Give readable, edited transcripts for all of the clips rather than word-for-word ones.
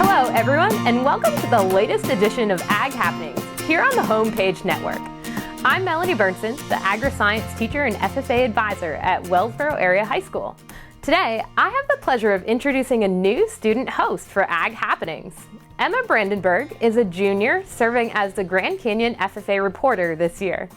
Hello, everyone, and welcome to the latest edition of Ag Happenings here on the Homepage Network. I'm Melanie Berndtson, the agri-science teacher and FFA advisor at Wellsboro Area High School. Today, I have the pleasure of introducing a new student host for Ag Happenings. Emma Brandenburg is a junior serving as the Grand Canyon FFA reporter this year.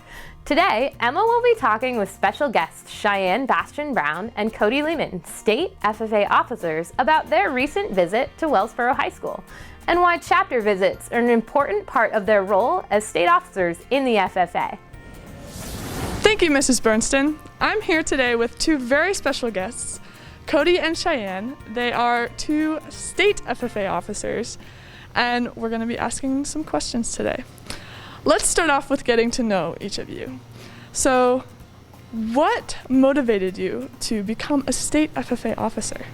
Today, Emma will be talking with special guests Cheyenne Bastian-Brown and Cody Lehman, state FFA officers, about their recent visit to Wellsboro High School and why chapter visits are an important part of their role as state officers in the FFA. Thank you, Mrs. Berndtson. I'm here today with two very special guests, Cody and Cheyenne. They are two state FFA officers, and we're going to be asking some questions today. Let's start off with getting to know each of you. So, what motivated you to become a state FFA officer?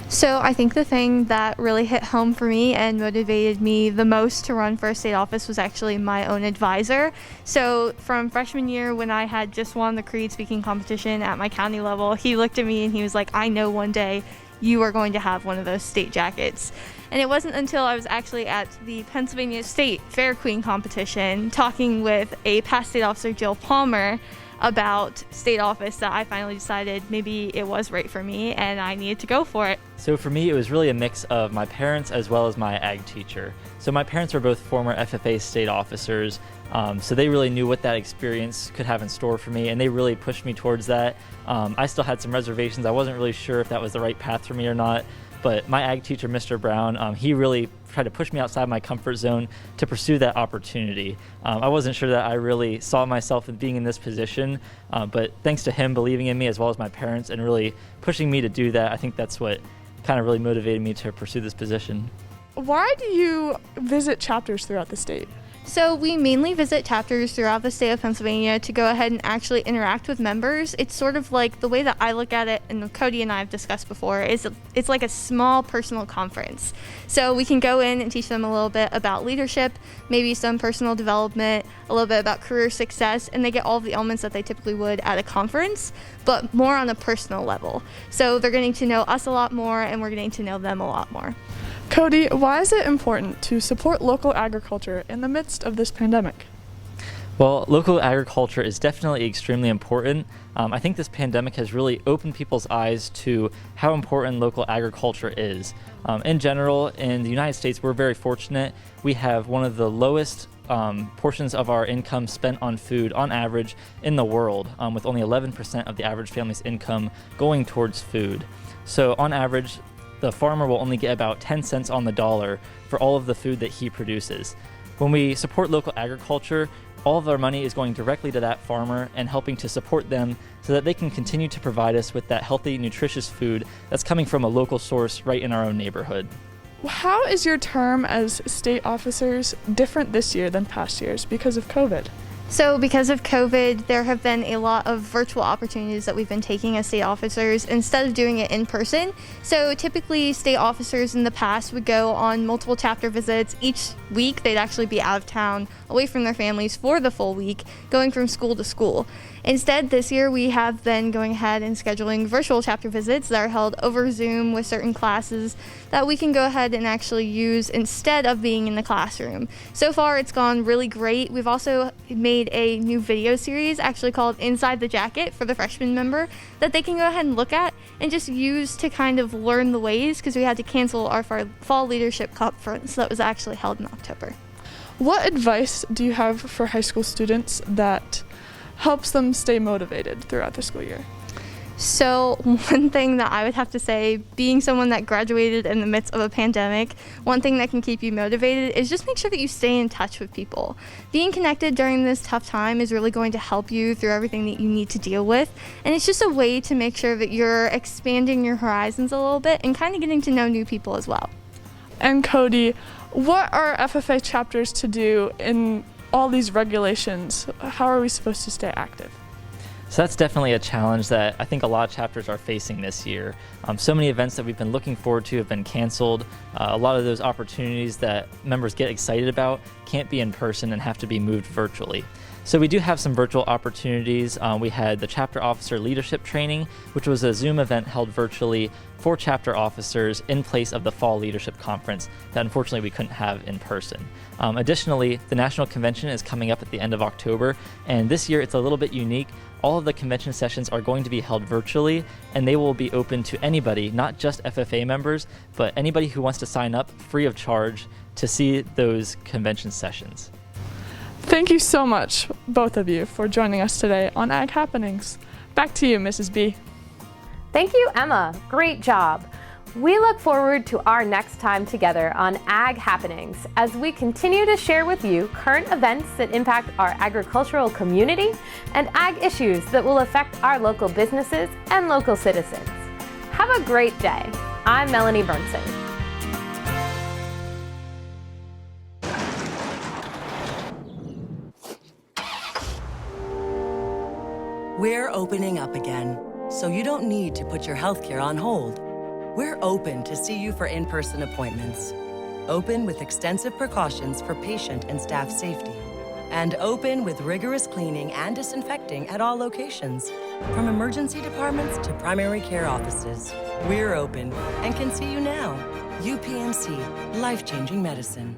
So I think the thing that really hit home for me and motivated me the most to run for a state office was actually my own advisor. So from freshman year, when I had just won the Creed speaking competition at my county level, he looked at me and he was like, I know one day you are going to have one of those state jackets. And it wasn't until I was actually at the Pennsylvania State Fair Queen competition talking with a past state officer, Jill Palmer, about state office that I finally decided maybe it was right for me and I needed to go for it. So for me, it was really a mix of my parents as well as my ag teacher. So my parents were both former FFA state officers, so they really knew what that experience could have in store for me, and they really pushed me towards that. I still had some reservations. I wasn't really sure if that was the right path for me or not, but my ag teacher, Mr. Brown, he really tried to push me outside my comfort zone to pursue that opportunity. I wasn't sure that I really saw myself in being in this position, but thanks to him believing in me as well as my parents and really pushing me to do that, I think that's what kind of really motivated me to pursue this position. Why do you visit chapters throughout the state? So we mainly visit chapters throughout the state of Pennsylvania to go ahead and actually interact with members. It's sort of like the way that I look at it, and Cody and I have discussed before, is it's like a small personal conference. So we can go in and teach them a little bit about leadership, maybe some personal development, a little bit about career success, and they get all of the elements that they typically would at a conference, but more on a personal level. So they're getting to know us a lot more, and we're getting to know them a lot more. Cody, why is it important to support local agriculture in the midst of this pandemic? Well, local agriculture is definitely extremely important. I think this pandemic has really opened people's eyes to how important local agriculture is. In general, in the United States, we're very fortunate. We have one of the lowest portions of our income spent on food on average in the world, with only 11% of the average family's income going towards food. So on average, the farmer will only get about 10 cents on the dollar for all of the food that he produces. When we support local agriculture, all of our money is going directly to that farmer and helping to support them so that they can continue to provide us with that healthy, nutritious food that's coming from a local source right in our own neighborhood. How is your term as state officers different this year than past years because of COVID? So because of COVID, there have been a lot of virtual opportunities that we've been taking as state officers instead of doing it in person. So typically state officers in the past would go on multiple chapter visits. Each week they'd actually be out of town, away from their families for the full week, going from school to school. Instead, this year we have been going ahead and scheduling virtual chapter visits that are held over Zoom with certain classes that we can go ahead and actually use instead of being in the classroom. So far, it's gone really great. We've also made a new video series actually called Inside the Jacket for the freshman member that they can go ahead and look at and just use to kind of learn the ways, because we had to cancel our fall leadership conference that was actually held in October. What advice do you have for high school students that helps them stay motivated throughout the school year? So one thing that I would have to say, being someone that graduated in the midst of a pandemic, one thing that can keep you motivated is just make sure that you stay in touch with people. Being connected during this tough time is really going to help you through everything that you need to deal with. And it's just a way to make sure that you're expanding your horizons a little bit and kind of getting to know new people as well. And Cody, what are FFA chapters to do in all these regulations? How are we supposed to stay active? So that's definitely a challenge that I think a lot of chapters are facing this year. So many events that we've been looking forward to have been canceled. A lot of those opportunities that members get excited about can't be in person and have to be moved virtually. So we do have some virtual opportunities. We had the chapter officer leadership training, which was a Zoom event held virtually for chapter officers in place of the fall leadership conference that unfortunately we couldn't have in person. Additionally, the national convention is coming up at the end of October, and this year it's a little bit unique. All of the convention sessions are going to be held virtually, and they will be open to anybody, not just FFA members, but anybody who wants to sign up free of charge to see those convention sessions. Thank you so much, both of you, for joining us today on Ag Happenings. Back to you, Mrs. B. Thank you, Emma. Great job. We look forward to our next time together on Ag Happenings as we continue to share with you current events that impact our agricultural community and ag issues that will affect our local businesses and local citizens. Have a great day. I'm Melanie Berndtson. We're opening up again, so you don't need to put your healthcare on hold. We're open to see you for in-person appointments. Open with extensive precautions for patient and staff safety. And open with rigorous cleaning and disinfecting at all locations, from emergency departments to primary care offices. We're open and can see you now. UPMC, life-changing medicine.